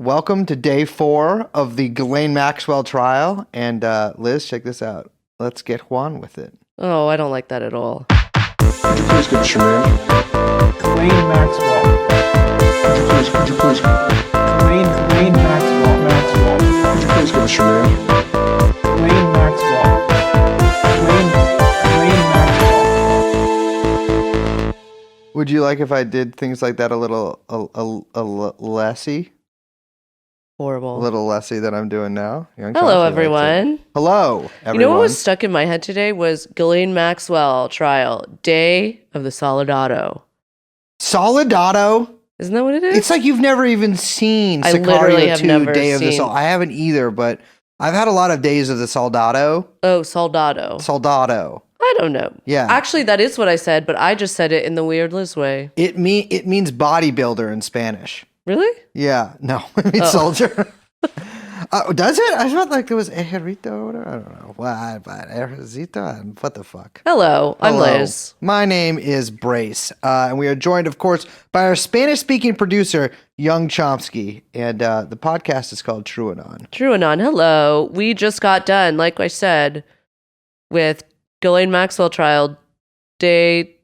Welcome to day 4 of the Ghislaine Maxwell trial. And Liz, check this out. Let's get Juan with it. Oh, I don't like that at all. Could you please give us your name? Ghislaine Maxwell. Could you please? Ghislaine Maxwell. Could you please give us your name? Ghislaine Maxwell. Ghislaine Maxwell. Would you like if I did things like that a little lessy? Horrible. A little lessy than I'm doing now? Hello, everyone. Hello, everyone. You know what was stuck in my head today was Ghislaine Maxwell trial, day of the Soldado. Soldado? Isn't that what it is? It's like you've never even seen I literally Sicario have 2 never Day of the seen- Soldado. I haven't either, but I've had a lot of days of the Soldado. Oh, Soldado. Soldado. I don't know. Yeah. Actually, that is what I said, but I just said it in the weird Liz way. It means bodybuilder in Spanish. Really? Yeah, no, it means soldier. Does it? I felt like there was ejerito or whatever. I don't know. Ejercito? What the fuck? Hello, I'm Hello. Liz. My name is Brace, and we are joined, of course, by our Spanish-speaking producer, Young Chomsky, and the podcast is called TrueAnon. TrueAnon, hello. We just got done, like I said, with Ghislaine Maxwell trial, day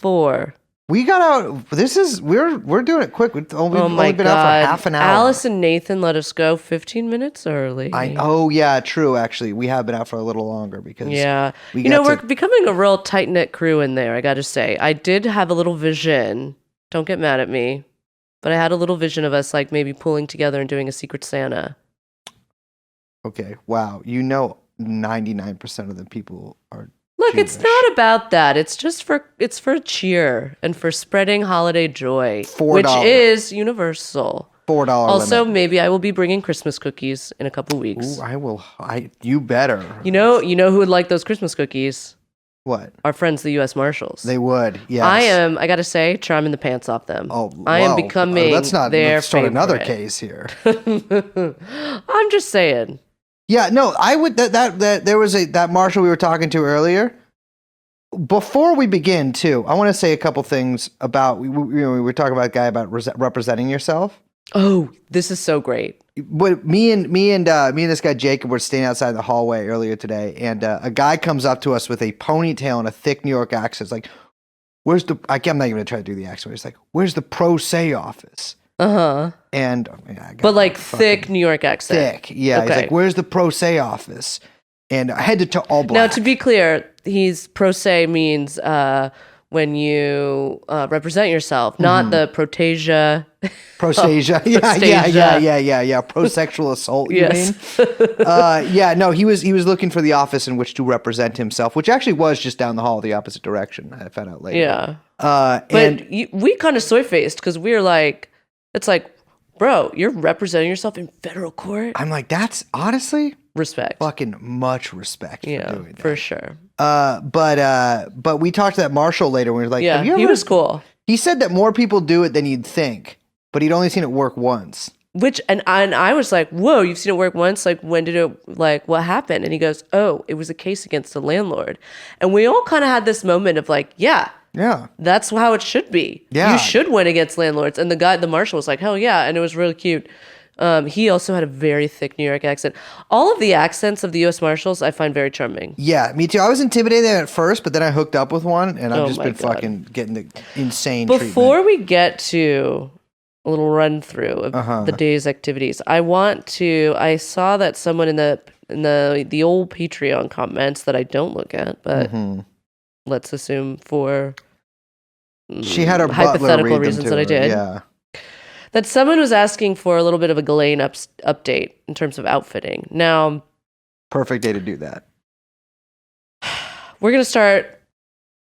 4. We got out. We're doing it quick. We've only been out for half an hour. Alice and Nathan let us go 15 minutes early. Oh yeah, true. Actually, we have been out for a little longer because we're becoming a real tight knit crew in there. I got to say, I did have a little vision. Don't get mad at me, but I had a little vision of us like maybe pulling together and doing a Secret Santa. Okay. Wow. 99% of the people are. Look, Jewish. it's not about that. It's just for cheer and for spreading holiday joy, $4. which is universal. $4 Also, limit. maybe I will be bringing Christmas cookies in a couple weeks. Ooh, I will. You better. You know who would like those Christmas cookies? What? Our friends, the U.S. Marshals. They would. Yes. I got to say, charming the pants off them. Oh, I am becoming let's their start favorite. another case here. I'm just saying. Yeah. No. I would. That there was that Marshal we were talking to earlier. Before we begin, too, I want to say a couple things about we were talking about a guy about representing yourself. Oh, this is so great. But me and this guy Jacob were standing outside the hallway earlier today, and a guy comes up to us with a ponytail and a thick New York accent. It's like, "Where's the?" I'm not even gonna try to do the accent. He's like, "Where's the pro se office?" And but like thick New York accent. Thick, yeah. Okay. He's like, "Where's the pro se office?" And I had to all black. Now, to be clear, he's pro se means when you represent yourself, not the protasia. Prostasia. Yeah. Pro-sexual assault, you mean? No, he was looking for the office in which to represent himself, which actually was just down the hall the opposite direction. I found out later. Yeah. But we kind of soy-faced because we were like, it's like, bro, you're representing yourself in federal court? I'm like, that's honestly respect. Fucking much respect for doing that. For sure. But we talked to that Marshal later when we were like, yeah, he was cool. He said that more people do it than you'd think, but he'd only seen it work once. And I was like, whoa, you've seen it work once? Like, when did it, like, what happened? And he goes, oh, it was a case against the landlord. And we all kind of had this moment of like, yeah, that's how it should be. Yeah. You should win against landlords. And the Marshal was like, hell yeah. And it was really cute. He also had a very thick New York accent. All of the accents of the U.S. Marshals I find very charming. Yeah, me too. I was intimidated at first, but then I hooked up with one, and I've just been fucking getting the insane Before treatment. we get to a little run through of the day's activities, I saw that someone in the old Patreon comments that I don't look at, but let's assume for she had her hypothetical reasons that I did. Yeah. That someone was asking for a little bit of a Ghislaine update in terms of outfitting. Now, perfect day to do that. We're going to start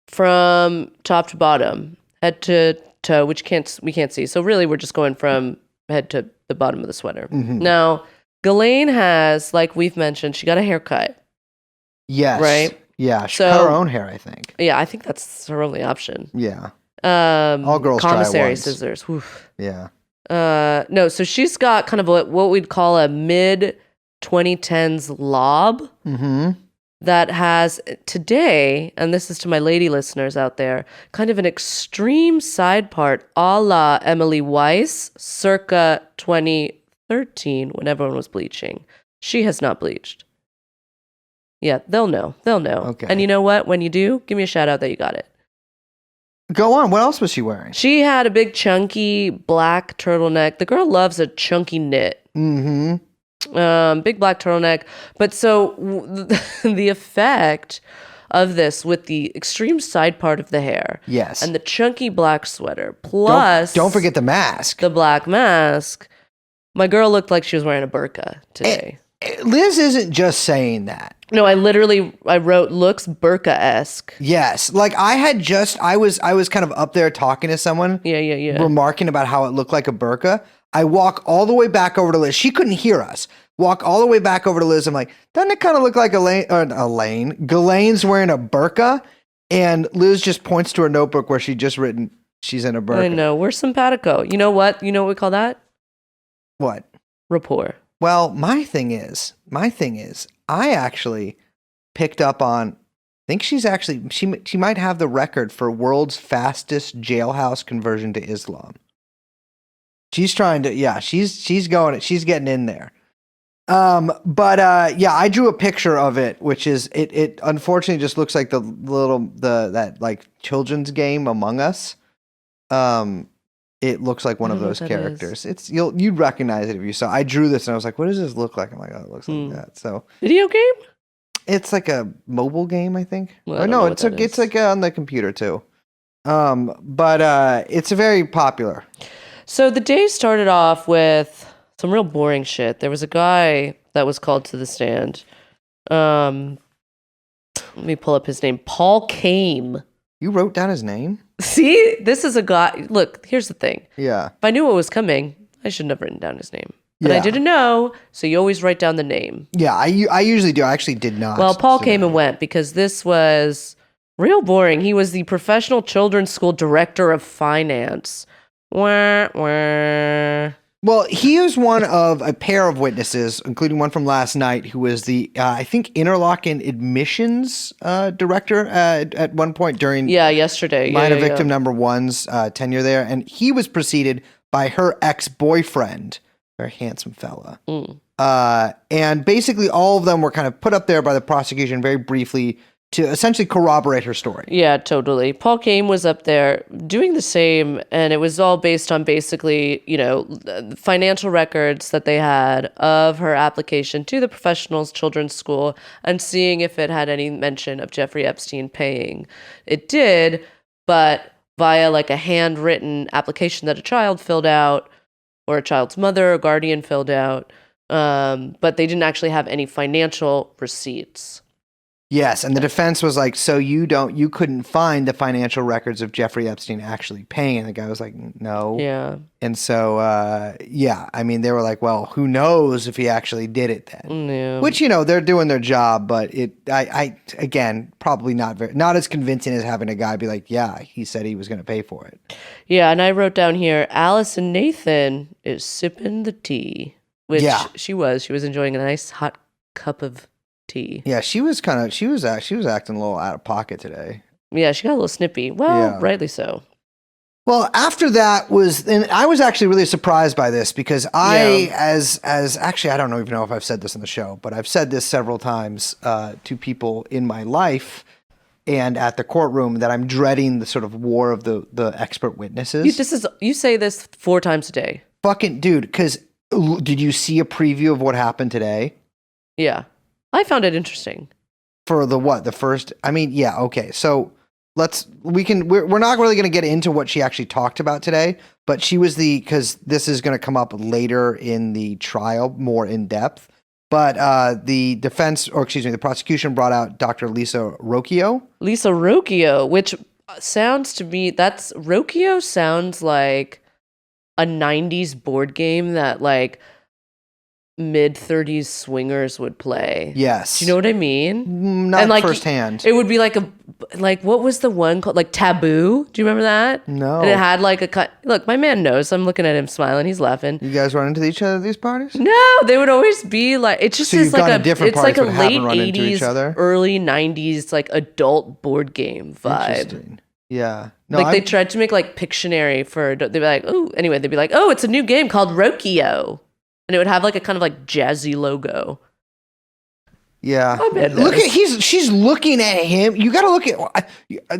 from top to bottom, head to toe, which we can't see. So really, we're just going from head to the bottom of the sweater. Now, Ghislaine has, like we've mentioned, she got a haircut. Yes. Right? Yeah, she cut her own hair, I think. Yeah, I think that's her only option. Yeah. All girls commissary try once. scissors. Oof. Yeah. No, so she's got kind of what we'd call a mid 2010s lob that has today, and this is to my lady listeners out there, kind of an extreme side part a la Emily Weiss circa 2013. 13 when everyone was bleaching. She has not bleached. Yeah, they'll know. They'll know. Okay. And you know what? When you do, give me a shout out that you got it. Go on. What else was she wearing? She had a big chunky black turtleneck. The girl loves a chunky knit. Mm-hmm. Big black turtleneck. But so the effect of this with the extreme side part of the hair. Yes. And the chunky black sweater plus Don't forget the mask. the black mask. My girl looked like she was wearing a burqa today. Liz isn't just saying that. No, I wrote looks burqa-esque. Yes. Like I was kind of up there talking to someone. Yeah. Remarking about how it looked like a burqa. I walk all the way back over to Liz. She couldn't hear us. Walk all the way back over to Liz. I'm like, doesn't it kind of look like Ghislaine's wearing a burqa? And Liz just points to her notebook where she just written, she's in a burqa. I know. We're simpatico. You know what? You know what we call that? What? Rapport. Well, my thing is, I actually picked up on, I think she's actually, she might have the record for world's fastest jailhouse conversion to Islam. She's trying to, yeah, she's getting in there. Yeah, I drew a picture of it, which is, it unfortunately just looks like that like children's game Among Us. It looks like one of those characters. You'd recognize it if you saw. I drew this and I was like, what does this look like? I'm like, oh, it looks like that. So Video game? it's like a mobile game, I think. Well, I Or don't no, know what it's that is. like on the computer too. It's very popular. So the day started off with some real boring shit. There was a guy that was called to the stand. Let me pull up his name. Paul Kame. You wrote down his name? See, this is a guy. Look, here's the thing. Yeah. If I knew what was coming, I shouldn't have written down his name. But I Yeah. didn't know, so you always write down the name. Yeah, I usually do. I actually did not. Well, Paul so- came and went because this was real boring. He was the professional children's school director of finance. Wah, wah. Well, he is one of a pair of witnesses, including one from last night, who was the, I think, Interlochen admissions director at one point during Yeah, yesterday. line of yeah. victim number one's tenure there. And he was preceded by her ex-boyfriend, very handsome fella. And basically all of them were kind of put up there by the prosecution very briefly to essentially corroborate her story. Yeah, totally. Paul Kame was up there doing the same, and it was all based on basically, the financial records that they had of her application to the professionals children's school and seeing if it had any mention of Jeffrey Epstein paying. It did, but via like a handwritten application that a child filled out or a child's mother or guardian filled out, but they didn't actually have any financial receipts. Yes, and the defense was like, so you couldn't find the financial records of Jeffrey Epstein actually paying. And the guy was like, no. Yeah. And so, I mean, they were like, well, who knows if he actually did it then? Yeah. Which, they're doing their job, but again, probably not as convincing as having a guy be like, yeah, he said he was going to pay for it. Yeah, and I wrote down here, Allison Nathan is sipping the tea, which Yeah. she was. She was enjoying a nice hot cup of tea. Yeah, she was acting a little out of pocket today. Yeah, she got a little snippy. Well, Yeah. rightly so. Well, after that and I was actually really surprised by this because as actually, I don't even know if I've said this on the show, but I've said this several times to people in my life and at the courtroom that I'm dreading the sort of war of the expert witnesses. You say this 4 times a day. Fucking dude, because did you see a preview of what happened today? Yeah. I found it interesting. For the first, I mean, yeah, okay. So we're not really going to get into what she actually talked about today, but she was because this is going to come up later in the trial more in depth. But the prosecution brought out Dr. Lisa Rocchio. Lisa Rocchio, which sounds to me, Rocchio sounds like a 90s board game that like mid-30s swingers would play. Yes. Do you know what I mean? Not And, like, firsthand. It would be like what was the one called? Like Taboo? Do you remember that? No. And it had like a cut. Look, my man knows. I'm looking at him smiling. He's laughing. You guys run into each other at these parties? No, they would always be like, it just So is you've like gone to different it's like a parties but haven't late run into each 80s, other? early 90s, like adult board game vibe. Interesting. Yeah. No, Like they tried to make like Pictionary for, they'd be like, oh, anyway, they'd be like, oh, it's a new game called Rocchio. and it would have like a kind of like jazzy logo. Yeah. I bet Look those. at she's looking at him. You got to look at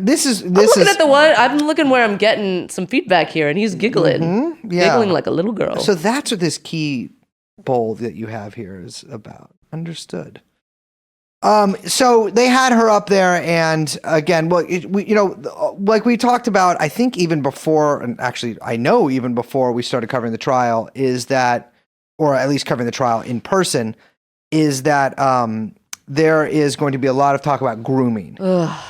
this is I'm looking at the one. I'm looking where I'm getting some feedback here, and he's giggling, yeah. giggling like a little girl. So that's what this key bowl that you have here is about. Understood. So they had her up there, and again, well, like we talked about, I think even before, and actually I know even before we started covering the trial, is that, or at least covering the trial in person, is that there is going to be a lot of talk about grooming. Ugh,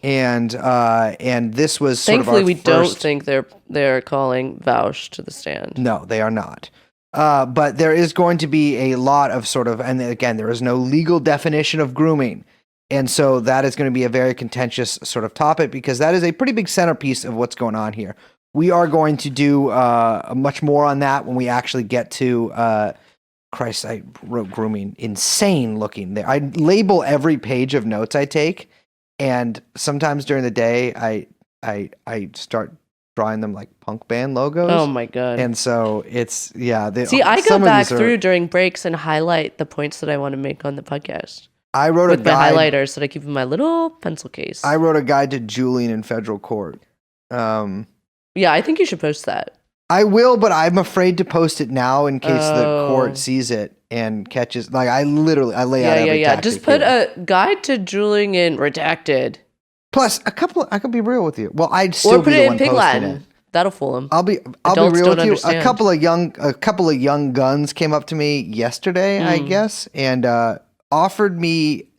yeah. And this was sort Thankfully, of our we don't first. think they're calling Vaush to the stand. No, they are not. But there is going to be a lot of sort of, and again, there is no legal definition of grooming. And so that is going to be a very contentious sort of topic because that is a pretty big centerpiece of what's going on here. We are going to do much more on that when we actually get to, Christ, I wrote grooming, insane looking there. I label every page of notes I take. And sometimes during the day, I start drawing them like punk band logos. Oh my god! And so it's See, I go back through during breaks and highlight the points that I want to make on the podcast I wrote with a guide. my highlighters that I keep in my little pencil case. I wrote a guide to Julian in federal court. Yeah, I think you should post that. I will, but I'm afraid to post it now in case the Oh. court sees it and catches. Like I lay out every tactic Just put here. a guide to drooling in redacted, Plus a couple. I could be real with you. Well, I'd still or put be it the in one pig posting Latin. it. That'll fool him. I'll be Adults real don't with you. understand. A couple of young guns came up to me yesterday, I guess, and offered me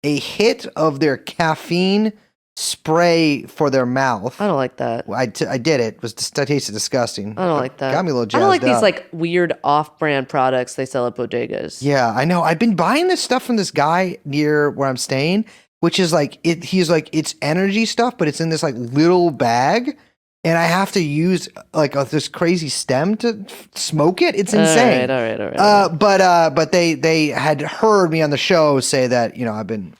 a hit of their caffeine spray for their mouth. I don't like that. I did it. It tasted disgusting. I don't like that. Got me a little jazzed I don't like these up. like weird off-brand products they sell at bodegas. Yeah, I know. I've been buying this stuff from this guy near where I'm staying, which is like he's like it's energy stuff, but it's in this like little bag, and I have to use like this crazy stem to smoke it. It's insane. All right. But they had heard me on the show say that I've been.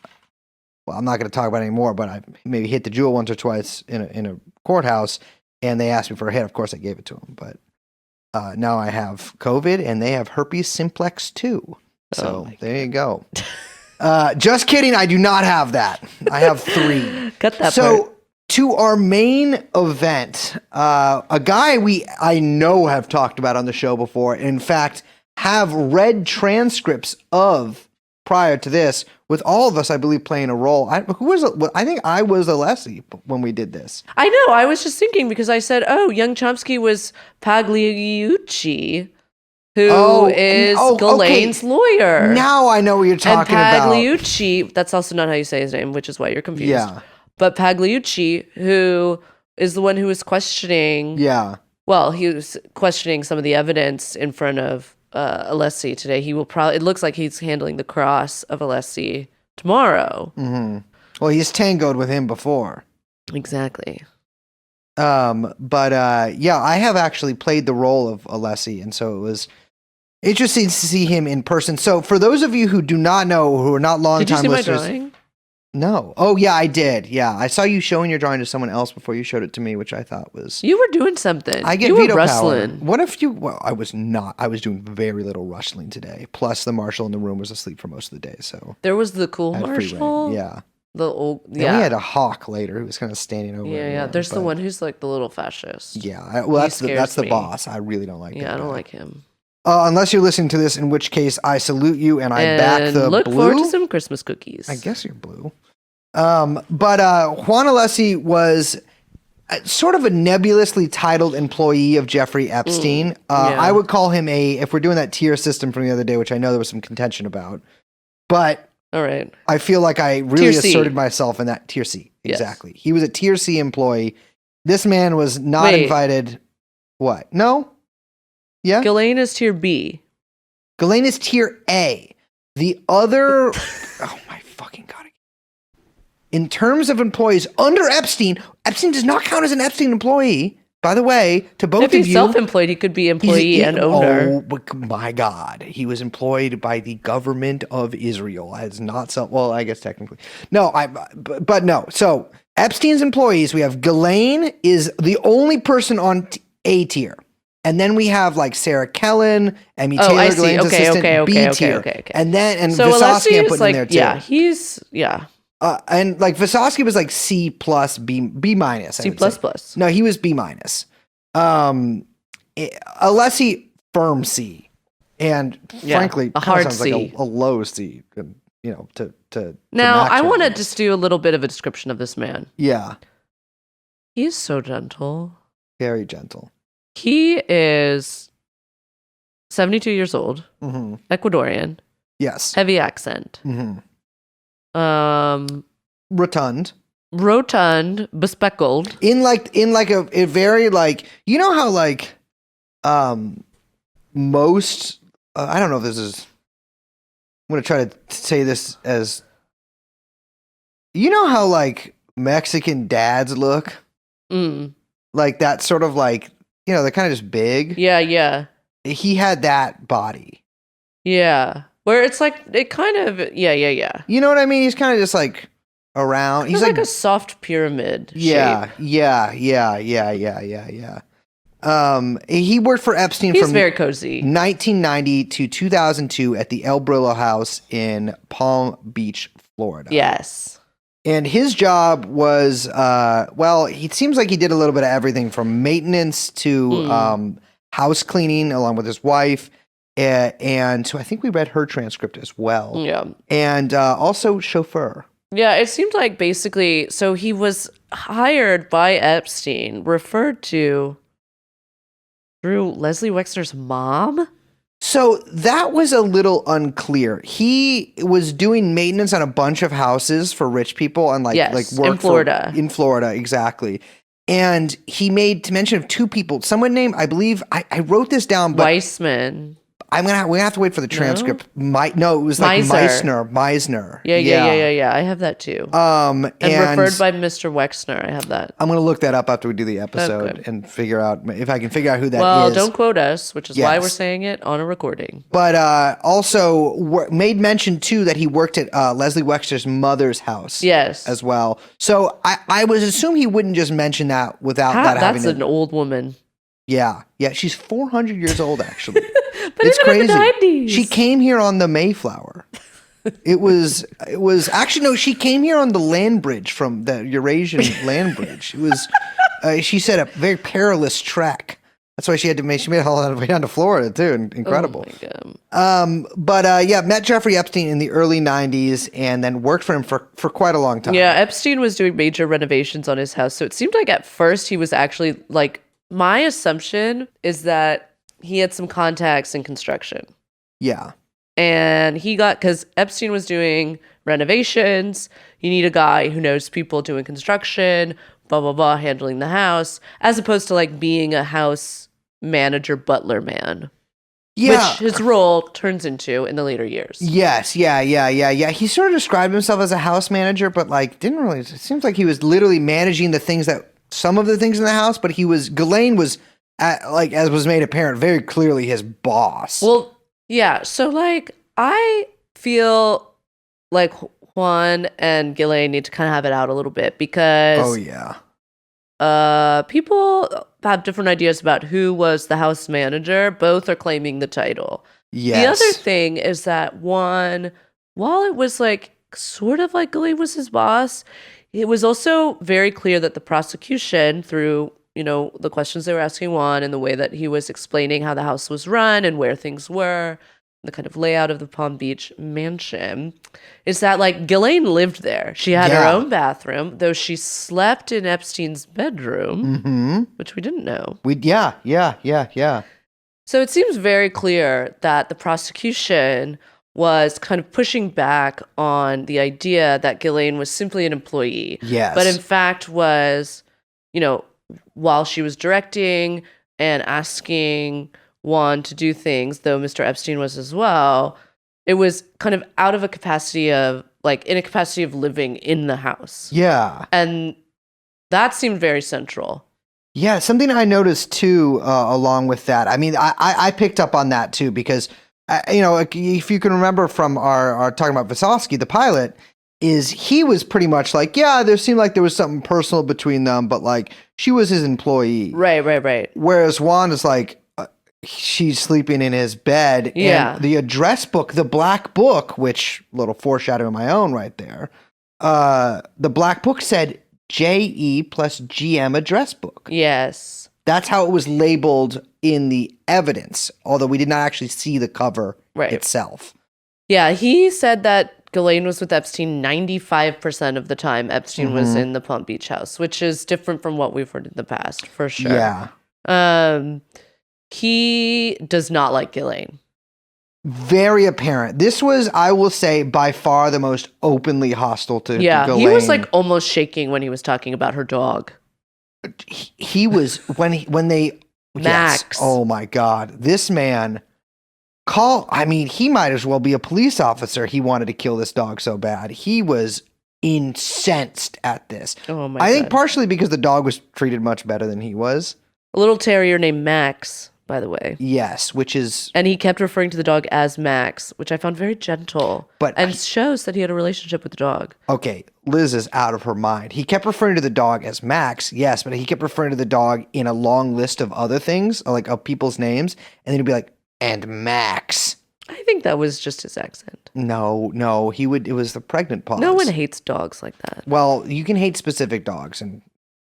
Well, I'm not going to talk about it anymore, but I maybe hit the jewel once or twice in a courthouse, and they asked me for a hit. Of course, I gave it to them, but now I have COVID, and they have herpes simplex too. So there you go. Just kidding. I do not have that. I have 3. Cut that So part. to our main event, a guy I know have talked about on the show before. In fact, have read transcripts of prior to this, with all of us, I believe, playing a role. I think I was Alessi when we did this. I know. I was just thinking because I said, "Oh, young Chomsky was Pagliucci, who is Ghislaine's lawyer." Now I know what you're talking and about. Pagliucci, that's also not how you say his name, which is why you're confused. Yeah. But Pagliucci, who is the one who was questioning. Yeah. Well, he was questioning some of the evidence in front of Alessi today. He will probably. It looks like he's handling the cross of Alessi tomorrow. Mm-hmm. Well, he's tangoed with him before. Exactly. But I have actually played the role of Alessi, and so it was interesting to see him in person. So for those of you who do not know, who are not long Did you time see my listeners, drawing? no. Oh yeah, I did. Yeah, I saw you showing your drawing to someone else before you showed it to me, which I thought was. You were doing something. I get you veto were power. wrestling. What if you? Well, I was not. I was doing very little wrestling today. Plus, the marshal in the room was asleep for most of the day, so There was the cool I had free rein. marshal. Yeah. The old. Then Yeah. we had a hawk later who was kind of standing over. Yeah. everyone, There's the but- one who's like the little fascist. Yeah. Well, He that's the scares me. boss. I really don't like. Yeah, that I don't guy. like him. Unless you're listening to this, in which case I salute you and I back And the look blue. forward to some Christmas cookies. I guess you're blue. But Juan Alessi was sort of a nebulously titled employee of Jeffrey Epstein. yeah. I would call him if we're doing that tier system from the other day, which I know there was some contention about, but All right. I feel like I really Tier C. asserted myself in that tier C. Yes. Exactly. He was a tier C employee. This man was not Wait. invited. What? No? Yeah? Ghislaine is tier B. Ghislaine is tier A. The other, oh my fucking god! In terms of employees under Epstein, Epstein does not count as an Epstein employee. By the way, to both If of he's you, self-employed, he could be employee and owner. Oh but my god, he was employed by the government of Israel as not self. Well, I guess technically, no. But no. So Epstein's employees, we have Ghislaine is the only person on A tier. And then we have like Sarah Kellen, Emmy Oh, Taylor, I see. Glenn's Okay, assistant, okay, B okay, okay, tier. okay. And then So Visosky Alessi I'm is putting like, in there too. yeah, he's And like Visosky was like C plus B minus. I C would plus say. plus. No, he was B minus. Alessi firm C, and Yeah, frankly, a kinda hard sounds C. like a low C. You know, to Now match I him, want to guess. just do a little bit of a description of this man. Yeah, He's so gentle. very gentle. He is 72 years old, Mm-hmm. Ecuadorian, Yes. heavy accent, Mm-hmm. Rotund. rotund, bespectacled. In like a very like, you know how like most I don't know if this is, I'm going to try to say this as, you know how like Mexican dads look, like that sort of like, you know, they're kind of just big. Yeah. He had that body. Yeah. Where it's like, it kind of, yeah. You know what I mean? He's kind of just like around. He's like a soft pyramid shape. Yeah. He worked for Epstein He's from very cozy. 1990 to 2002 at the El Brillo house in Palm Beach, Florida. Yes. And his job was, well, it seems like he did a little bit of everything from maintenance to house cleaning along with his wife. And so I think we read her transcript as well. Yeah. And also chauffeur. Yeah, it seemed like basically, so he was hired by Epstein, referred to through Leslie Wexner's mom. So that was a little unclear. He was doing maintenance on a bunch of houses for rich people and like Yes, work in Florida. In Florida, exactly. And he made mention of two people. Someone named, I believe, I wrote this down, but Weissman. we're gonna have to wait for the transcript. No, it was like Meisner. Meisner. Yeah. I have that too. And referred by Mr. Wexner. I have that. I'm gonna look that up after we do the episode Okay. and figure out if I can figure out who that is. Well, don't quote us, which is why Yes. we're saying it on a recording. But also made mention too that he worked at Leslie Wexner's mother's house. Yes. As well. So I was assume he wouldn't just mention that without that having. That's an old woman. Yeah. She's 400 years old actually. But It's even in crazy. the 90s. She came here on the Mayflower. It was actually no. She came here on the land bridge from the Eurasian land bridge. It was. She said a very perilous trek. That's why she made it all the way down to Florida too. Incredible. Oh my God. Met Jeffrey Epstein in the early 90s and then worked for him for quite a long time. Yeah, Epstein was doing major renovations on his house. So it seemed like at first he was actually like, my assumption is that he had some contacts in construction. Yeah. And because Epstein was doing renovations, you need a guy who knows people doing construction, blah, blah, blah, handling the house, as opposed to like being a house manager, butler man. Yeah. Which his role turns into in the later years. Yes. Yeah. He sort of described himself as a house manager, but like didn't really, it seems like he was literally managing some of the things in the house, but Ghislaine was as was made apparent, very clearly his boss. Well, yeah. So like, I feel like Juan and Ghislaine need to kind of have it out a little bit because oh yeah. People have different ideas about who was the house manager. Both are claiming the title. Yes. The other thing is that Juan, while it was like sort of like Ghislaine was his boss, it was also very clear that the prosecution, through the questions they were asking Juan and the way that he was explaining how the house was run and where things were, the kind of layout of the Palm Beach mansion, is that like Ghislaine lived there. She had her own bathroom, though she slept in Epstein's bedroom, which we didn't know. Yeah. So it seems very clear that the prosecution was kind of pushing back on the idea that Ghislaine was simply an employee. Yes. But in fact was, while she was directing and asking Juan to do things, though Mr. Epstein was as well, it was kind of out of a capacity of, like, in a capacity of living in the house. Yeah. And that seemed very central. Yeah, something I noticed too, along with that. I mean, I picked up on that too because, if you can remember from our talking about Visosky, the pilot, is he was pretty much like, yeah, there seemed like there was something personal between them, but like she was his employee. Right. Whereas Juan is like, she's sleeping in his bed. Yeah. And the address book, the black book, which little foreshadowing my own right there. The black book said JE plus GM address book. Yes. That's how it was labeled in the evidence, although we did not actually see the cover itself. Yeah, he said that Ghislaine was with Epstein 95% of the time. Epstein was in the Palm Beach house, which is different from what we've heard in the past, for sure. Yeah. He does not like Ghislaine. Very apparent. This was, I will say, by far the most openly hostile to Ghislaine. He was like almost shaking when he was talking about her dog. He was when they Max. Yes, oh my God, this man he might as well be a police officer. He wanted to kill this dog so bad. He was incensed at this. Oh my I think God. partially because the dog was treated much better than he was. A little terrier named Max, by the way. Yes, which is And he kept referring to the dog as Max, which I found very gentle. And shows that he had a relationship with the dog. okay. Liz is out of her mind. He kept referring to the dog as Max, yes, but he kept referring to the dog in a long list of other things, like of people's names, and then he'd be like, and Max. I think that was just his accent. No, he would. It was the pregnant pause. No one hates dogs like that. Well, you can hate specific dogs, and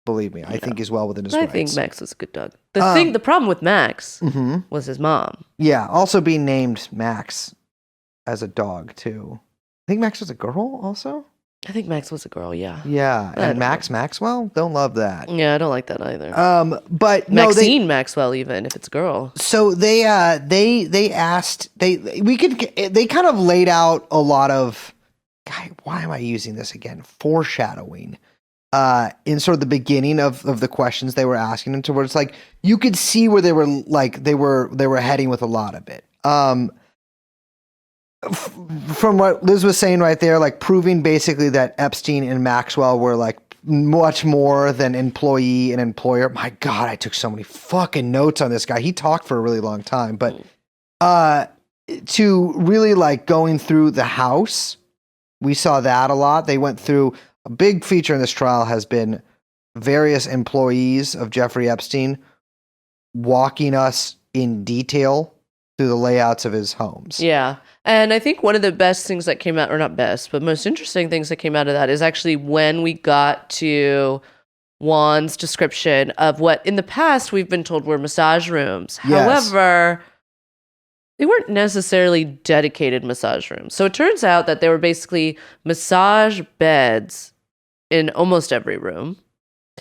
believe me, I think he's well within his I rights. think Max was a good dog. The problem with Max was his mom. Yeah, also being named Max as a dog too. I think Max was a girl also. I think Max was a girl, yeah. Yeah, I don't and Max Maxwell, don't love that. Yeah, I don't like that either. But no, Maxine Maxwell, even if it's a girl. So they asked they kind of laid out a lot of why am I using this again? Foreshadowing. In sort of the beginning of the questions they were asking them, towards like you could see where they were heading with a lot of it. From what Liz was saying right there, like proving basically that Epstein and Maxwell were like much more than employee and employer. My God, I took so many fucking notes on this guy. He talked for a really long time, but to really like going through the house, we saw that a lot. They went through a big feature in this trial has been various employees of Jeffrey Epstein walking us in detail through the layouts of his homes. Yeah. And I think one of the best things that came out, or not best, but most interesting things that came out of that is actually when we got to Juan's description of what in the past we've been told were massage rooms. Yes. However, they weren't necessarily dedicated massage rooms. So it turns out that there were basically massage beds in almost every room.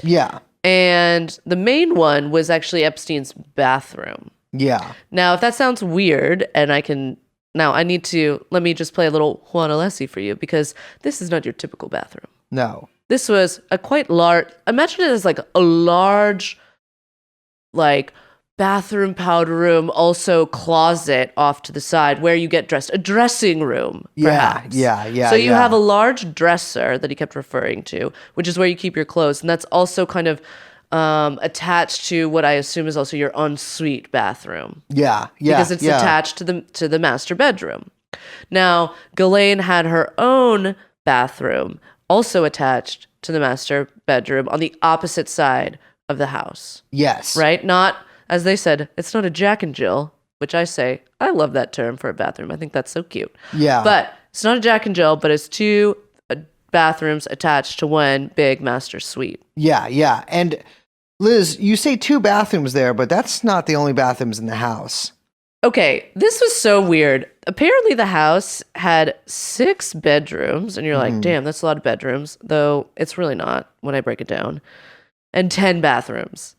Yeah. And the main one was actually Epstein's bathroom. Yeah. Now, if that sounds weird, and let me just play a little Juan Alessi for you, because this is not your typical bathroom. No. This was a quite large, imagine it as like a large, like bathroom, powder room, also closet off to the side where you get dressed, a dressing room, perhaps. Yeah. So you have a large dresser that he kept referring to, which is where you keep your clothes. And that's also kind of attached to what I assume is also your ensuite bathroom. Yeah. Because it's attached to the master bedroom. Now, Ghislaine had her own bathroom also attached to the master bedroom on the opposite side of the house. Yes. Right? Not, as they said, it's not a Jack and Jill, which I say, I love that term for a bathroom. I think that's so cute. Yeah. But it's not a Jack and Jill, but it's two bathrooms attached to one big master suite. Yeah. And Liz, you say two bathrooms there, but that's not the only bathrooms in the house. Okay, this was so weird. Apparently the house had 6 bedrooms, and you're like, damn, that's a lot of bedrooms, though it's really not when I break it down. And 10 bathrooms.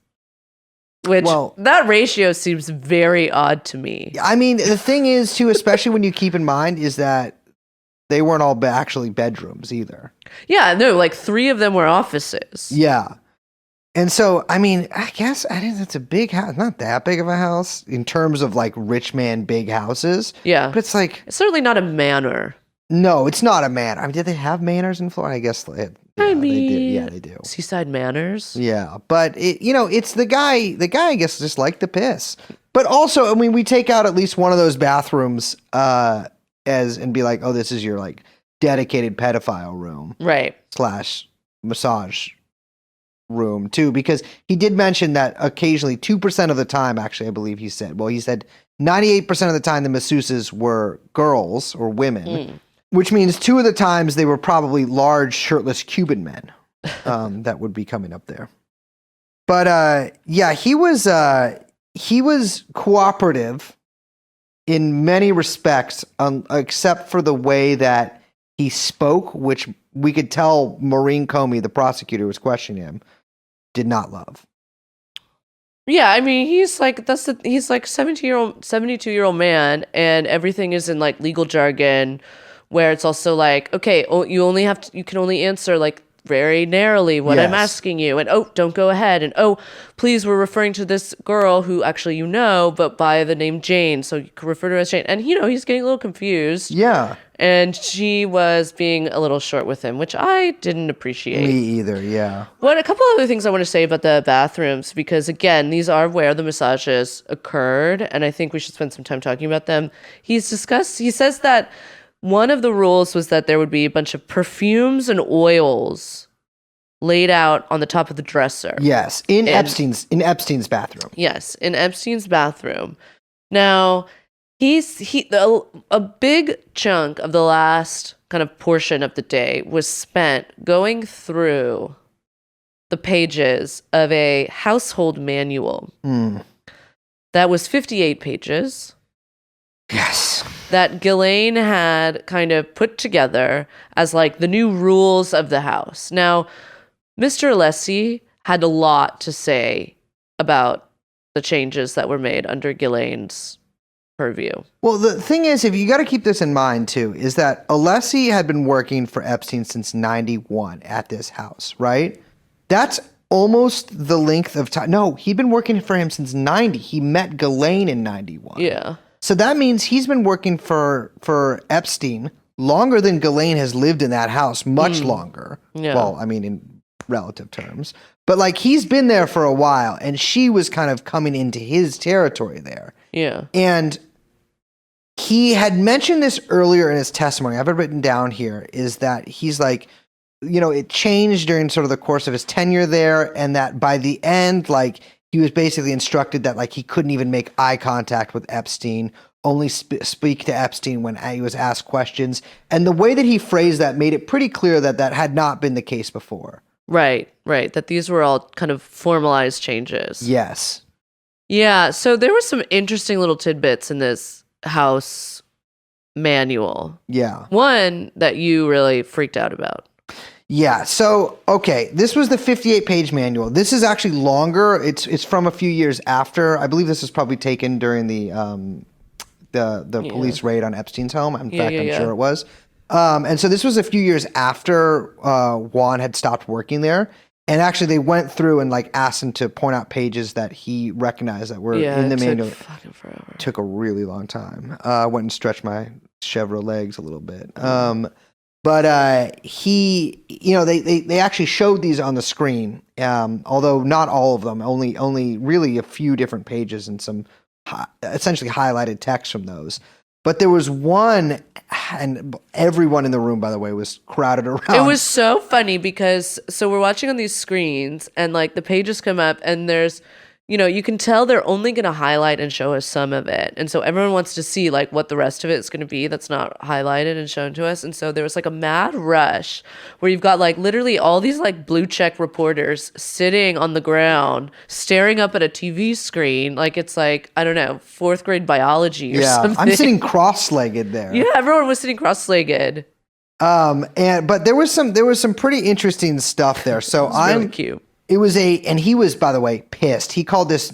Which, that ratio seems very odd to me. I mean, the thing is, too, especially when you keep in mind, is that they weren't all actually bedrooms either. Yeah, no, like 3 of them were offices. Yeah. And so, I mean, I guess it's a big house. Not that big of a house in terms of like rich man big houses. Yeah. But it's like... It's certainly not a manor. No, it's not a manor. I mean, did they have manors in Florida? I guess they did. I mean... They did. Yeah, they do. Seaside manors? Yeah. But, it's the guy, I guess, just liked the piss. But also, I mean, we take out at least one of those bathrooms and be like, oh, this is your like dedicated pedophile room. Right. / massage room too, because he did mention that occasionally 2% of the time, actually, I believe he said 98% of the time the masseuses were girls or women, which means 2 of the times they were probably large shirtless Cuban men that would be coming up there. But yeah, he was cooperative in many respects, except for the way that he spoke, which we could tell Maureen Comey, the prosecutor who was questioning him, did not love. Yeah, I mean, he's like 72-year-old man, and everything is in like legal jargon, where it's also like, okay, you can only answer like very narrowly what I'm asking you, and don't go ahead, and please, we're referring to this girl who actually but by the name Jane, so you can refer to her as Jane, and he's getting a little confused. Yeah. And she was being a little short with him, which I didn't appreciate. Me either, yeah. A couple other things I want to say about the bathrooms, because again, these are where the massages occurred, and I think we should spend some time talking about them. He says that one of the rules was that there would be a bunch of perfumes and oils laid out on the top of the dresser. Yes, in Epstein's bathroom. Yes, in Epstein's bathroom. Now, a big chunk of the last kind of portion of the day was spent going through the pages of a household manual. That was 58 pages. Yes. That Ghislaine had kind of put together as like the new rules of the house. Now, Mr. Alessi had a lot to say about the changes that were made under Ghislaine's purview. Well, the thing is, if you got to keep this in mind too, is that Alessi had been working for Epstein since 91 at this house, right? That's almost the length of time. No, he'd been working for him since 90. He met Ghislaine in 91. Yeah. So that means he's been working for Epstein longer than Ghislaine has lived in that house, much longer. Yeah. Well, I mean, in relative terms. But like, he's been there for a while, and she was kind of coming into his territory there. Yeah. And he had mentioned this earlier in his testimony. I have it written down here, is that he's like, it changed during sort of the course of his tenure there, and that by the end, like, he was basically instructed that like he couldn't even make eye contact with Epstein, only speak to Epstein when he was asked questions. And the way that he phrased that made it pretty clear that that had not been the case before. Right. That these were all kind of formalized changes. Yes. Yeah, so there were some interesting little tidbits in this house manual. Yeah. One that you really freaked out about. Yeah. So, okay, this was the 58-page manual. This is actually longer. It's from a few years after. I believe this was probably taken during the police raid on Epstein's home. In fact, I'm sure it was. And so this was a few years after Juan had stopped working there. And actually, they went through and like asked him to point out pages that he recognized that were in the manual. Fucking forever. It took a really long time. Went and stretched my Chevrolet legs a little bit. But he, they actually showed these on the screen, although not all of them, only really a few different pages and some essentially highlighted text from those. But there was one, and everyone in the room, by the way, was crowded around. It was so funny because, so we're watching on these screens and like the pages come up and there's, you can tell they're only going to highlight and show us some of it. And so everyone wants to see like what the rest of it is going to be that's not highlighted and shown to us. And so there was like a mad rush where you've got like literally all these like blue check reporters sitting on the ground, staring up at a TV screen. Like it's like, I don't know, 4th grade biology or something. I'm sitting cross-legged there. Yeah, everyone was sitting cross-legged. But there was some pretty interesting stuff there. So Really cute. It was and he was, by the way, pissed. He called this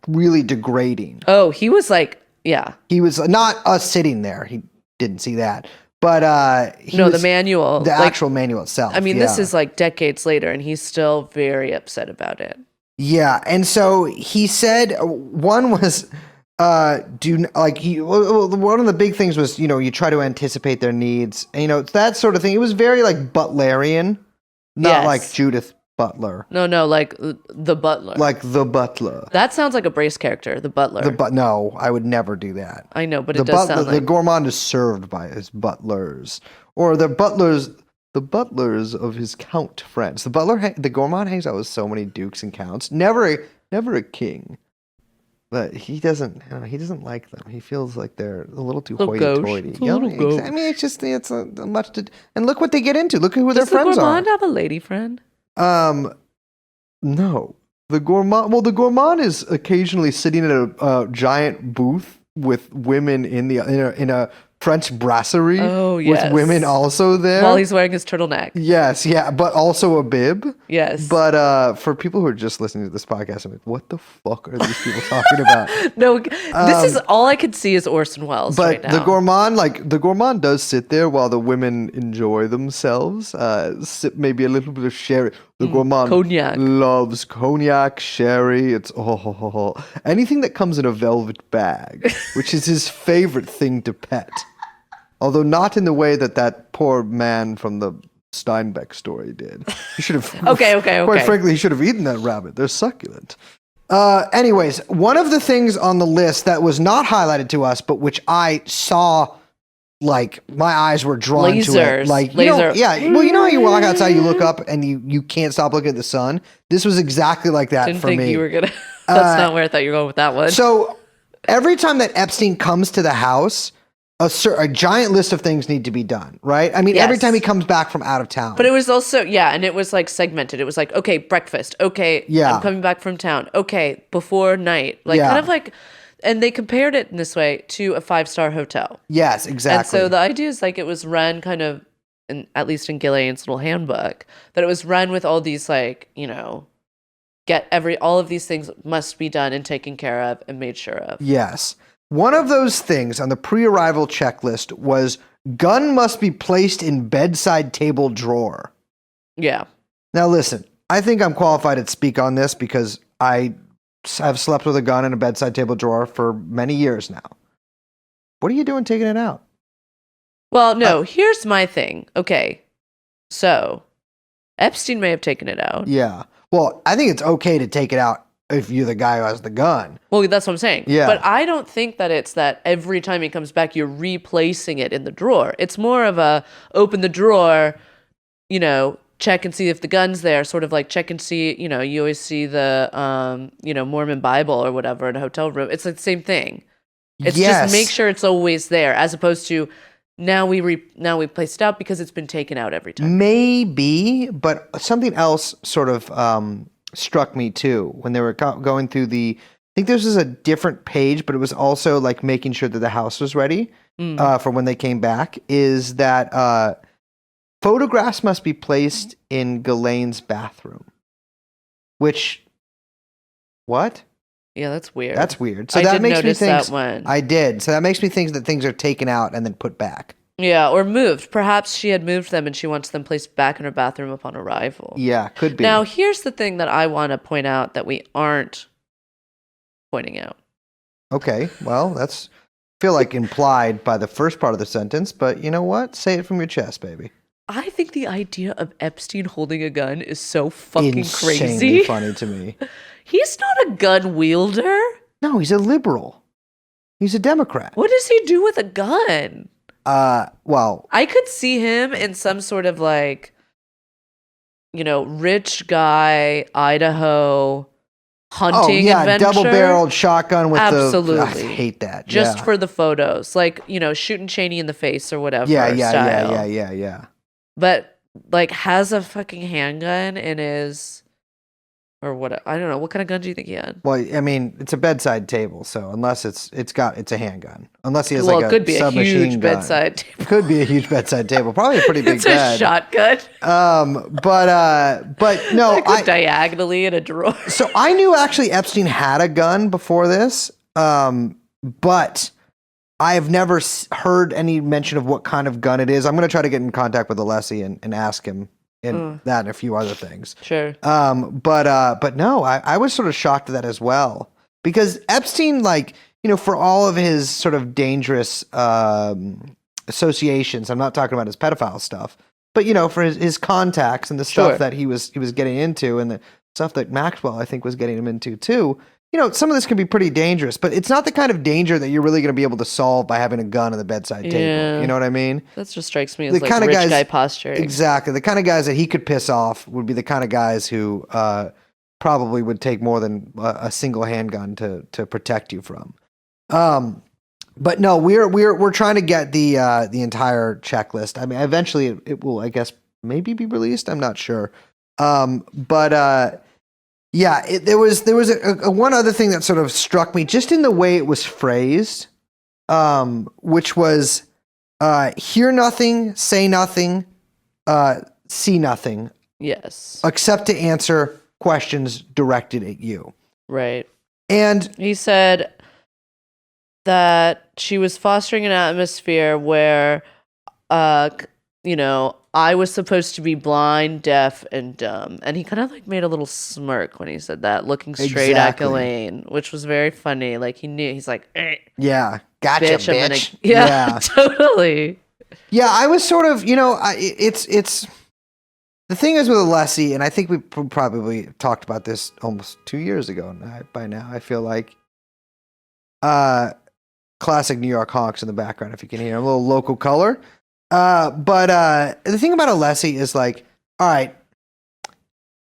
really degrading. Oh, he was like, yeah. He was not us sitting there. He didn't see that. But the manual. The actual manual itself. I mean, this is like decades later, and he's still very upset about it. Yeah. And so he said one was, one of the big things was, you try to anticipate their needs. And, that sort of thing. It was very like Butlerian, not like Judith Butler. No, like the butler. Like the butler. That sounds like a Brace character, the butler. No, I would never do that. I know, but it does sound like... The gourmand is served by his butlers. Or the butlers the butlers of his count friends. The the gourmand hangs out with so many dukes and counts. Never a king. But he doesn't like them. He feels like they're a little too hoity-toity. It's a little gauche. I mean, it's a much to... And look what they get into. Look who their Does the friends are. gourmand have a lady friend? No. The gourmand is occasionally sitting at a giant booth with women in a French brasserie. Oh, with yes. women also there. While he's wearing his turtleneck. Yes, yeah, but also a bib. Yes. But for people who are just listening to this podcast, I'm like, what the fuck are these people talking about? No, this is all I could see is Orson Welles But right now. the gourmand does sit there while the women enjoy themselves. Sip maybe a little bit of sherry. The gourmand cognac. loves cognac, sherry. It's anything that comes in a velvet bag, which is his favorite thing to pet. Although not in the way that poor man from the Steinbeck story did. He should have. Okay. Quite frankly, he should have eaten that rabbit. They're succulent. Anyways, one of the things on the list that was not highlighted to us, but which I saw, like my eyes were drawn to it. Lasers. Like, Laser. Well, you know how you walk outside, you look up, and you can't stop looking at the sun. This was exactly like that Didn't for think me. you were gonna. That's not where I thought you were going with that one. So every time that Epstein comes to the house, a giant list of things need to be done, right? I mean, every Yes. time he comes back from out of town. But it was also, and it was like segmented. It was like, okay, breakfast. Okay, Yeah. I'm coming back from town. Okay, before night. Like, Yeah. kind of like, and they compared it in this way to a 5-star hotel. Yes, exactly. And so the idea is like it was run kind of, at least in Ghislaine's little handbook, that it was run with all these like, all of these things must be done and taken care of and made sure of. Yes. One of those things on the pre-arrival checklist was gun must be placed in bedside table drawer. Yeah. Now listen, I think I'm qualified to speak on this because I have slept with a gun in a bedside table drawer for many years now. What are you doing taking it out? Well, no, here's my thing. Okay. So Epstein may have taken it out. Yeah. Well, I think it's okay to take it out if you're the guy who has the gun. Well, that's what I'm saying. Yeah. But I don't think that it's that every time he comes back, you're replacing it in the drawer. It's more of a open the drawer, check and see if the gun's there, sort of like check and see, you always see the, Mormon Bible or whatever in a hotel room. It's like the same thing. It's Yes. just make sure it's always there as opposed to now we place it out because it's been taken out every time. Maybe, but something else sort of struck me too when they were going through I think this was a different page, but it was also like making sure that the house was ready for when they came back, is that photographs must be placed in Ghislaine's bathroom. Which, what? Yeah, that's weird. That's weird. So I that did makes me notice think that one. I did. So that makes me think that things are taken out and then put back. Yeah, or moved. Perhaps she had moved them and she wants them placed back in her bathroom upon arrival. Yeah, could be. Now, here's the thing that I want to point out that we aren't pointing out. Okay, well, that's feel like implied by the first part of the sentence, but you know what? Say it from your chest, baby. I think the idea of Epstein holding a gun is so fucking Insanely crazy. funny to me. He's not a gun wielder. No, he's a liberal. He's a Democrat. What does he do with a gun? Well, I could see him in some sort of like, rich guy, Idaho hunting adventure. double-barreled shotgun with Absolutely. I hate that. Just yeah. for the photos, like, shooting Cheney in the face or whatever. yeah, style. But like has a fucking handgun in his, or what? I don't know. What kind of gun do you think he had? Well, I mean, it's a bedside table, so unless it's a handgun. Unless he has Well, like it could be a submachine huge gun. bedside table. It could be a huge bedside table. Probably a pretty big It's bed. a shotgun. But no, Diagonally in a drawer. So I knew actually Epstein had a gun before this, but I have never heard any mention of what kind of gun it is. I'm going to try to get in contact with Alessi and ask him that and a few other things. Sure. But no, I was sort of shocked at that as well, because Epstein, like, for all of his sort of dangerous associations, I'm not talking about his pedophile stuff, but for his contacts and the stuff Sure. that he was getting into, and the stuff that Maxwell, I think, was getting him into too. some of this can be pretty dangerous, but it's not the kind of danger that you're really going to be able to solve by having a gun on the bedside table. Yeah. You know what I mean? That just strikes me as The like kind of rich guys- guy posturing. Exactly. The kind of guys that he could piss off would be the kind of guys who probably would take more than a single handgun to protect you from. But no, we're trying to get the entire checklist. I mean, eventually it will, I guess, maybe be released. I'm not sure. Yeah, there was a one other thing that sort of struck me just in the way it was phrased, which was hear nothing, say nothing, see nothing, Yes. except to answer questions directed at you. Right. And He said that she was fostering an atmosphere where, I was supposed to be blind, deaf, and dumb. And he kind of like made a little smirk when he said that, looking straight at Exactly. Ghislaine, which was very funny. Like he knew, he's like, yeah, gotcha, bitch, I'm bitch. gonna, yeah, totally. Yeah, I was sort of, it's the thing is with Alessi, and I think we probably talked about this almost 2 years ago by now. I feel like classic New York honks in the background if you can hear a little local color. But the thing about Alessi is like, all right,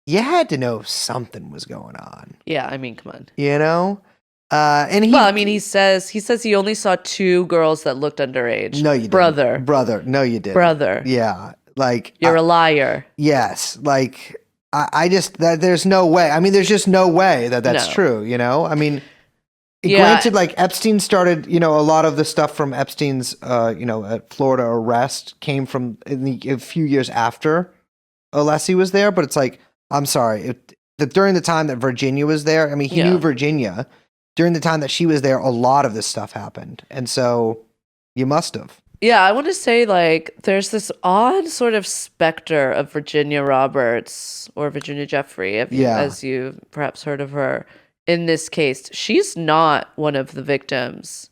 you had to know something was going on, Yeah, I mean, come on. And he, Well, I mean, he says he only saw 2 girls that looked underage. no, you didn't. Brother, no, you didn't. Brother. Yeah, like You're a liar. yes, like I just there's no way. I mean, there's just no way that's No. true. I mean, Yeah. granted, like Epstein started. A lot of the stuff from Epstein's, Florida arrest came from a few years after Alessi was there. But it's like, I'm sorry, during the time that Virginia was there. I mean, he knew Virginia. During the time that she was there, a lot of this stuff happened, and so you must have. Yeah, I want to say like there's this odd sort of specter of Virginia Roberts or Virginia Jeffrey, as you perhaps heard of her in this case. She's not one of the victims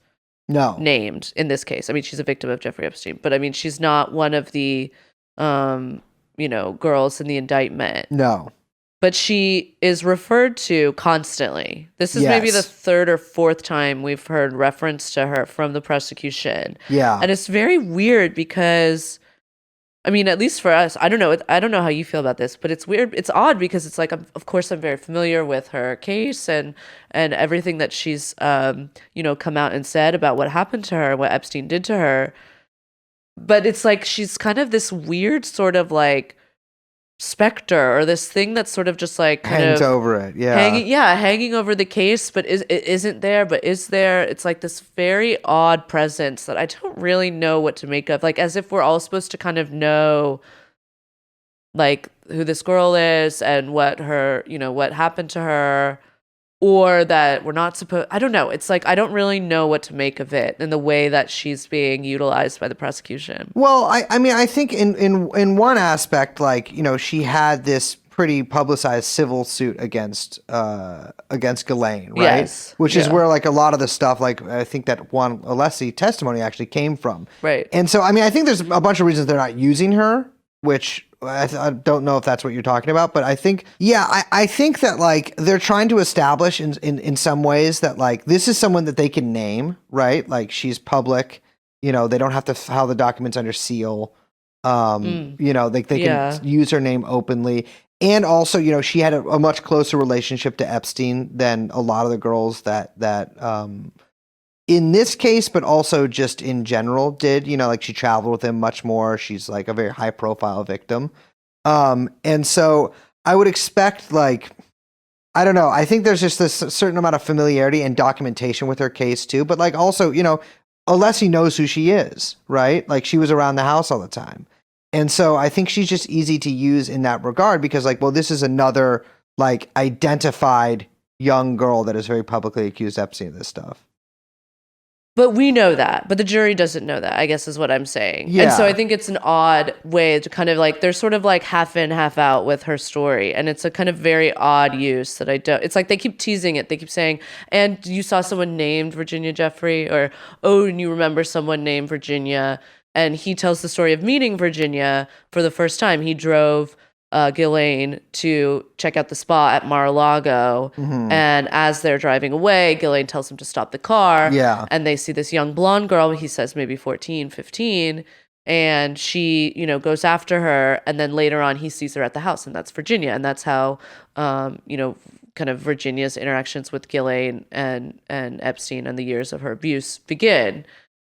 No, named in this case. I mean, she's a victim of Jeffrey Epstein, but I mean, she's not one of the, girls in the indictment. no. But she is referred to constantly. This is maybe the Yes. 3rd or 4th time we've heard reference to her from the prosecution. Yeah. And it's very weird because, I mean, at least for us, I don't know how you feel about this, but it's weird. It's odd because it's like, of course, I'm very familiar with her case and everything that she's, come out and said about what happened to her, what Epstein did to her. But it's like she's kind of this weird sort of like specter or this thing that's sort of just like kind hangs of over it. Yeah. hanging over the case, but it isn't there, but is there. It's like this very odd presence that I don't really know what to make of, like as if we're all supposed to kind of know like who this girl is and what her, what happened to her, or that we're not supposed, I don't know. It's like I don't really know what to make of it and the way that she's being utilized by the prosecution. Well, I mean, I think in one aspect, like, she had this pretty publicized civil suit against Ghislaine, right? Yes. Which is Yeah. where like a lot of the stuff, like I think that Juan Alessi testimony actually came from. Right. And so, I mean, I think there's a bunch of reasons they're not using her, which I don't know if that's what you're talking about, but I think, I think that like they're trying to establish in some ways that like this is someone that they can name, right? Like she's public, they don't have to file the documents under seal. They can use her name openly. And also, she had a much closer relationship to Epstein than a lot of the girls that in this case, but also just in general did, like she traveled with him much more. She's like a very high profile victim. And so I would expect like, I don't know. I think there's just this certain amount of familiarity and documentation with her case too. But like also, Alessi knows who she is, right? Like she was around the house all the time. And so I think she's just easy to use in that regard because like, well, this is another like identified young girl that is very publicly accused Epstein of this stuff. But we know that, but the jury doesn't know that, I guess is what I'm saying. Yeah. And so I think it's an odd way to kind of like, they're sort of like half in, half out with her story. And it's a kind of very odd use that I don't, it's like they keep teasing it. They keep saying, and you saw someone named Virginia Jeffrey, or, oh, and you remember someone named Virginia. And he tells the story of meeting Virginia for the first time. He drove Ghislaine to check out the spa at Mar-a-Lago. And as they're driving away, Ghislaine tells him to stop the car. Yeah. And they see this young blonde girl, he says maybe 14, 15. And she, goes after her. And then later on, he sees her at the house, and that's Virginia. And that's how, kind of Virginia's interactions with Ghislaine and Epstein and the years of her abuse begin.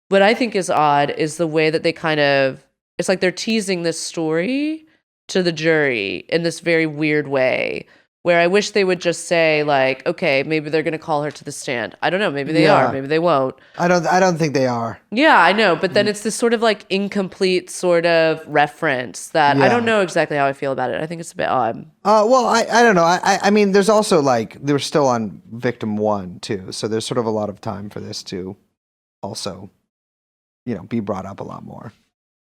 What I think is odd is the way that they it's like they're teasing this story to the jury in this very weird way, where I wish they would just say, like, okay, maybe they're going to call her to the stand. I don't know. Maybe they are. Maybe they won't. I don't think they are. Yeah, I know. But then it's this sort of like incomplete sort of reference that I don't know exactly how I feel about it. I think it's a bit odd. Well, I don't know. I mean, there's also like, they're still on victim 1 too. So there's sort of a lot of time for this to also, be brought up a lot more.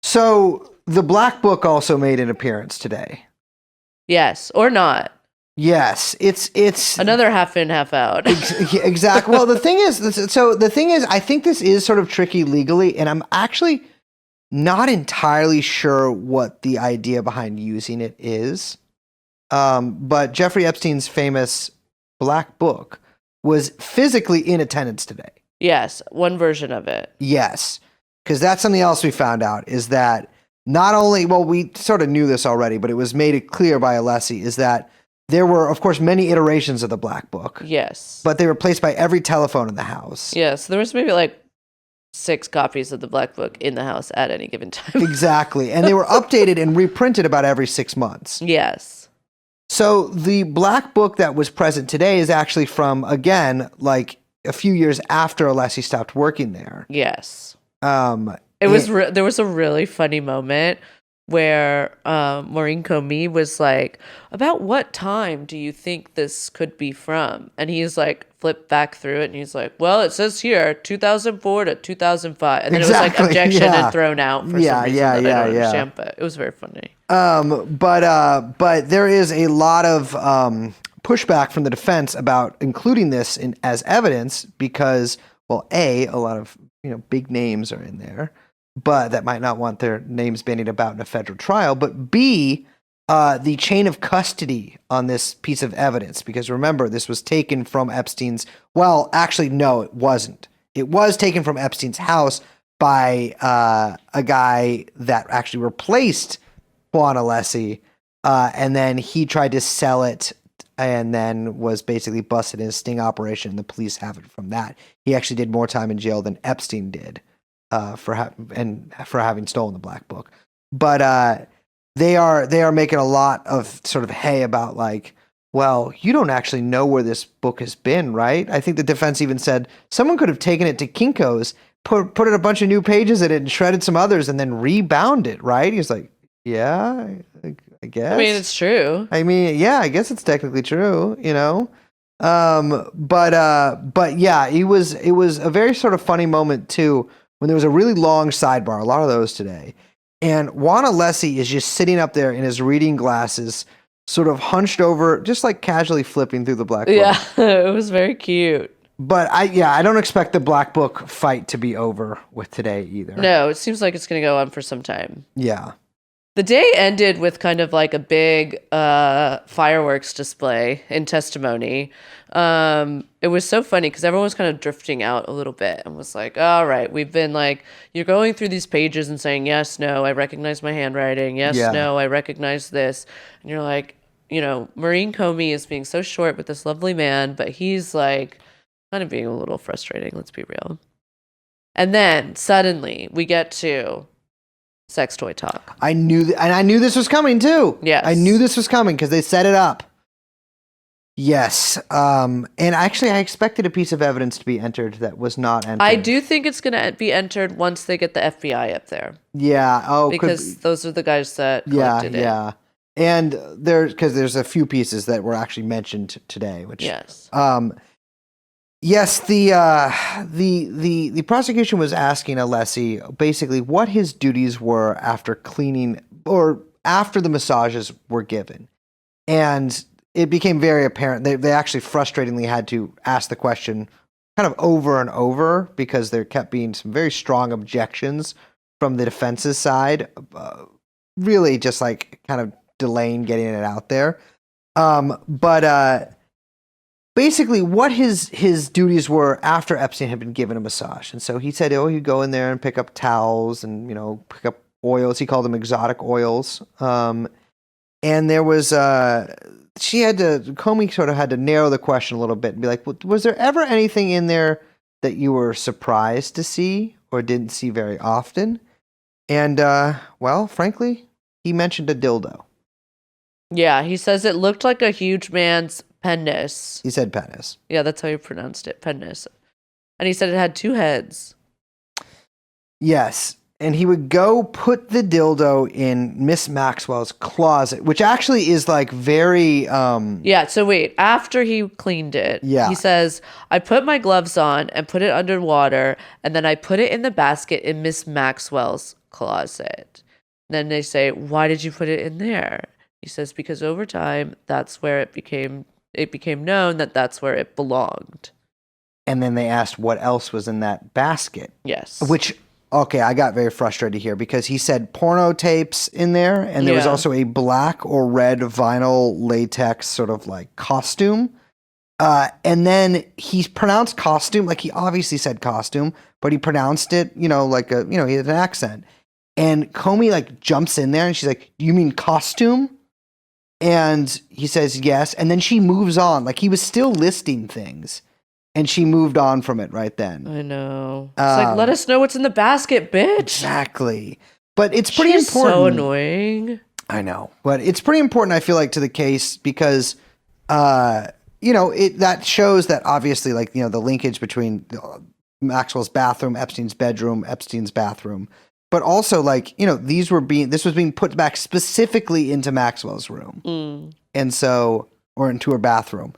So the Black Book also made an appearance today. Yes, or not. Yes, it's Another half in, half out. exactly. Well, the thing is, I think this is sort of tricky legally, and I'm actually not entirely sure what the idea behind using it is. But Jeffrey Epstein's famous Black Book was physically in attendance today. Yes, one version of it. Yes, because that's something else we found out is that not only, well, we sort of knew this already, but it was made clear by Alessi, is that there were, of course, many iterations of the Black Book. Yes. But they were placed by every telephone in the house. Yes, there was maybe like 6 copies of the Black Book in the house at any given time. Exactly. And they were updated and reprinted about every 6 months. Yes. So the Black Book that was present today is actually from, again, like a few years after Alessi stopped working there. Yes. There was a really funny moment where Maureen Comey was like, about what time do you think this could be from? And he's like, flipped back through it, and he's like, well, it says here 2004 to 2005. And then it was like objection and thrown out for some reason that I don't understand, but it was very funny. But there is a lot of pushback from the defense about including this as evidence because, well, a lot of big names are in there, but that might not want their names bandied about in a federal trial. But B, the chain of custody on this piece of evidence, because remember, this was taken from Epstein's. Well, actually, no, it wasn't. It was taken from Epstein's house by a guy that actually replaced Juan Alessi, and then he tried to sell it. And then was basically busted in a sting operation. And the police have it from that. He actually did more time in jail than Epstein did for having stolen the Black Book. But they are making a lot of sort of hay about like, well, you don't actually know where this book has been, right? I think the defense even said someone could have taken it to Kinko's, put in a bunch of new pages in it, and shredded some others, and then rebound it, right? He's like, yeah, I guess. I mean, it's true. I mean, yeah, I guess it's technically true, But yeah, it was a very sort of funny moment too when there was a really long sidebar, a lot of those today, and Juan Alessi is just sitting up there in his reading glasses, sort of hunched over, just like casually flipping through the Black Book. Yeah, it was very cute. But I don't expect the Black Book fight to be over with today either. No, it seems like it's going to go on for some time. Yeah. The day ended with kind of like a big fireworks display in testimony. It was so funny because everyone was kind of drifting out a little bit and was like, all right, we've been like, you're going through these pages and saying, yes, no, I recognize my handwriting. Yes, no, I recognize this. And you're like, Maureen Comey is being so short with this lovely man, but he's like kind of being a little frustrating. Let's be real. And then suddenly we get to sex toy talk. I knew this was coming too. Yes. I knew this was coming because they set it up. Yes. And actually, I expected a piece of evidence to be entered that was not entered. I do think it's going to be entered once they get the FBI up there. Yeah. Oh, because those are the guys that collected it. Yeah. And there's a few pieces that were actually mentioned today, which yes. Yes, the prosecution was asking Alessi basically what his duties were after cleaning or after the massages were given. And it became very apparent. They actually frustratingly had to ask the question kind of over and over because there kept being some very strong objections from the defense's side, really just like kind of delaying getting it out there. But basically what his duties were after Epstein had been given a massage. And so he said, he'd go in there and pick up towels and, pick up oils. He called them exotic oils. And there was, Comey sort of had to narrow the question a little bit and be like, was there ever anything in there that you were surprised to see or didn't see very often? And, frankly, he mentioned a dildo. Yeah, he says it looked like a huge man's penis. He said penis. Yeah, that's how he pronounced it, penis. And he said it had 2 heads. Yes. And he would go put the dildo in Miss Maxwell's closet, which actually is like very... Yeah, so wait. After he cleaned it, Yeah. he says, I put my gloves on and put it underwater, and then I put it in the basket in Miss Maxwell's closet. Then they say, why did you put it in there? He says, because over time, that's where it became known that that's where it belonged. And then they asked what else was in that basket. Yes. Which, okay, I got very frustrated here because he said porno tapes in there, and there was Yeah. also a black or red vinyl latex sort of like costume. And then he pronounced costume, like he obviously said costume, but he pronounced it, like he had an accent. And Comey like jumps in there and she's like, you mean costume? And he says yes. And then she moves on. Like he was still listing things. And she moved on from it right then. I know. It's like, let us know what's in the basket, bitch. Exactly. But it's pretty She's important. so annoying. I know. But it's pretty important, I feel like, to the case because, that shows that obviously, like, the linkage between Maxwell's bathroom, Epstein's bedroom, Epstein's bathroom. But also, like, this was being put back specifically into Maxwell's room. Mm. And so, or into her bathroom.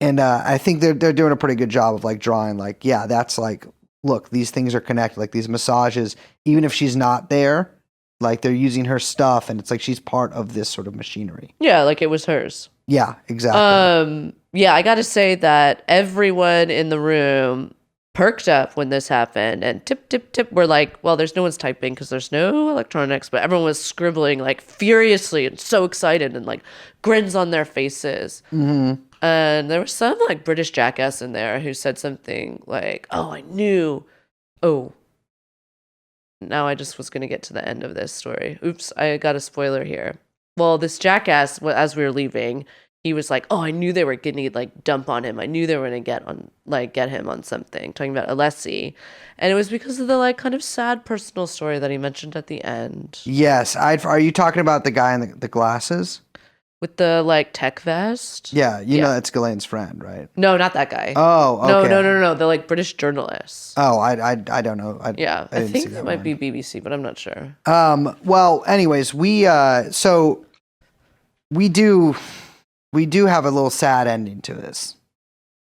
And I think they're doing a pretty good job of like drawing like, yeah, that's like, look, these things are connected. Like these massages, even if she's not there, like they're using her stuff and it's like she's part of this sort of machinery. Yeah, like it was hers. Yeah, exactly. Yeah, I got to say that everyone in the room perked up when this happened and tip. We're like, well, there's no one's typing because there's no electronics, but everyone was scribbling like furiously and so excited and like grins on their faces. Mm-hmm. And there was some like British jackass in there who said something like, oh, I knew. Oh, now I just was going to get to the end of this story. Oops, I got a spoiler here. Well, this jackass, as we were leaving, he was like, oh, I knew they were going to like dump on him. I knew they were going to get him on something, talking about Alessi. And it was because of the like kind of sad personal story that he mentioned at the end. Yes. Are you talking about the guy in the glasses? With the like tech vest? Yeah, you know that's Ghislaine's friend, right? No, not that guy. Oh, okay. No. The like British journalists. Oh, I don't know. I think it might be BBC, but I'm not sure. Well, anyways, we do have a little sad ending to this.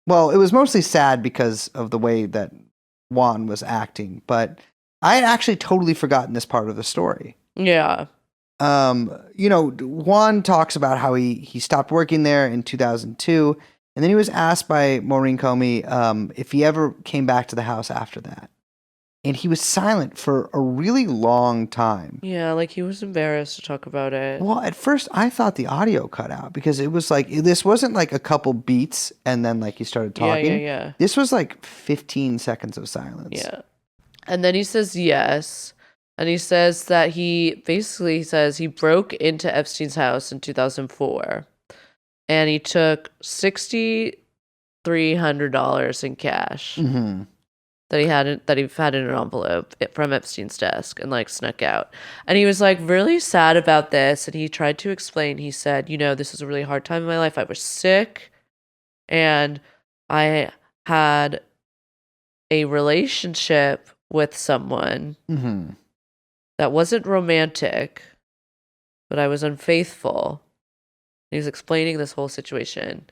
Well, it was mostly sad because of the way that Juan was acting, but I had actually totally forgotten this part of the story. Yeah. Juan talks about how he stopped working there in 2002, and then he was asked by Maureen Comey if he ever came back to the house after that. And he was silent for a really long time. Yeah, like he was embarrassed to talk about it. Well, at first I thought the audio cut out because it was like, this wasn't like a couple beats and then like he started talking. Yeah. This was like 15 seconds of silence. Yeah. And then he says yes. And he says that he broke into Epstein's house in 2004 and he took $6,300 in cash that he had in an envelope from Epstein's desk and like snuck out. And he was like really sad about this. And he tried to explain, he said, this was a really hard time in my life. I was sick and I had a relationship with someone that wasn't romantic, but I was unfaithful. He was explaining this whole situation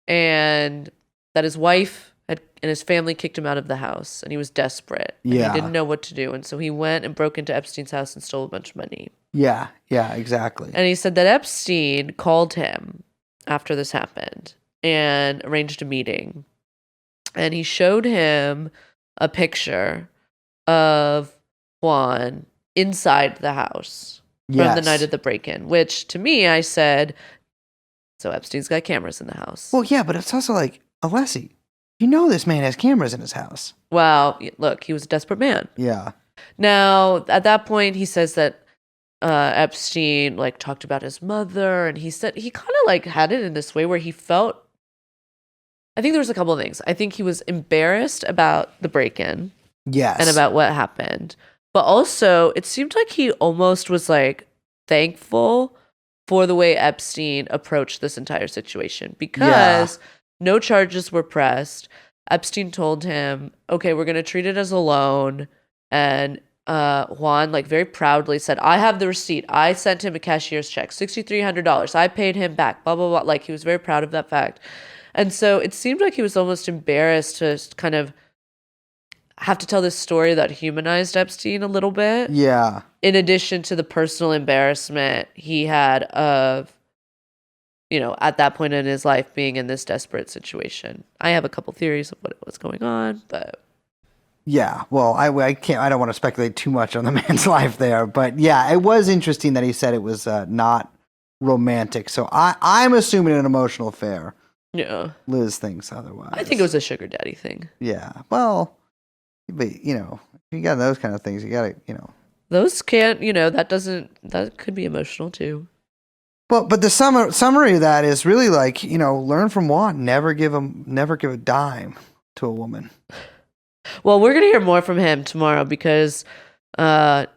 and that his wife and his family kicked him out of the house and he was desperate. And Yeah. He didn't know what to do. And so he went and broke into Epstein's house and stole a bunch of money. Yeah, exactly. And he said that Epstein called him after this happened and arranged a meeting. And he showed him a picture of Juan inside the house. from the Yes. night of the break-in, which to me, I said, so Epstein's got cameras in the house. Well, yeah, but it's also like, Alessi, you know this man has cameras in his house. Wow. Look, he was a desperate man. Yeah. Now, at that point, he says that Epstein like talked about his mother, and he said he kind of like had it in this way where he felt, I think there was a couple of things. I think he was embarrassed about the break-in Yes. and about what happened. But also, it seemed like he almost was like thankful for the way Epstein approached this entire situation because no charges were pressed. Epstein told him, okay, we're going to treat it as a loan. And Juan, like, very proudly said, I have the receipt. I sent him a cashier's check, $6,300. I paid him back, blah, blah, blah. Like, he was very proud of that fact. And so it seemed like he was almost embarrassed to kind of have to tell this story that humanized Epstein a little bit. Yeah. In addition to the personal embarrassment he had of, you know, at that point in his life being in this desperate situation. I have a couple theories of what was going on, but Yeah, well, I don't want to speculate too much on the man's life there, but yeah, it was interesting that he said it was not romantic. So I'm assuming an emotional affair. yeah, Liz thinks otherwise. I think it was a sugar daddy thing. Yeah, well, but you know, if you got those kind of things, you got to, you know. Those can't, you know, that could be emotional too. Well, but the summary of that is really like, you know, learn from Juan. Never give a dime to a woman. Well, we're gonna hear more from him tomorrow because the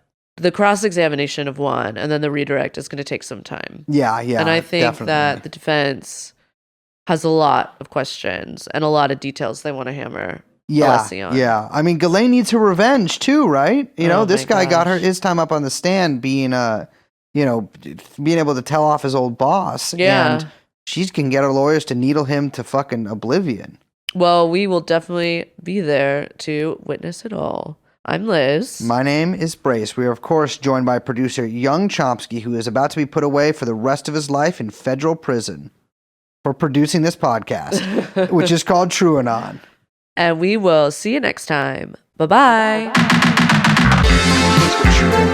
cross-examination of Juan and then the redirect is gonna take some time. Yeah, and I think definitely. that the defense has a lot of questions and a lot of details they want to hammer Alessi on. Yeah. I mean, Ghislaine needs her revenge too, right? You know, Oh this my guy got gosh. his time up on the stand being you know, being able to tell off his old boss. Yeah. And she can get her lawyers to needle him to fucking oblivion. Well, we will definitely be there to witness it all. I'm Liz. My name is Brace. We are, of course, joined by producer Young Chomsky, who is about to be put away for the rest of his life in federal prison for producing this podcast, which is called TrueAnon. And we will see you next time. Bye-bye. Please give a share.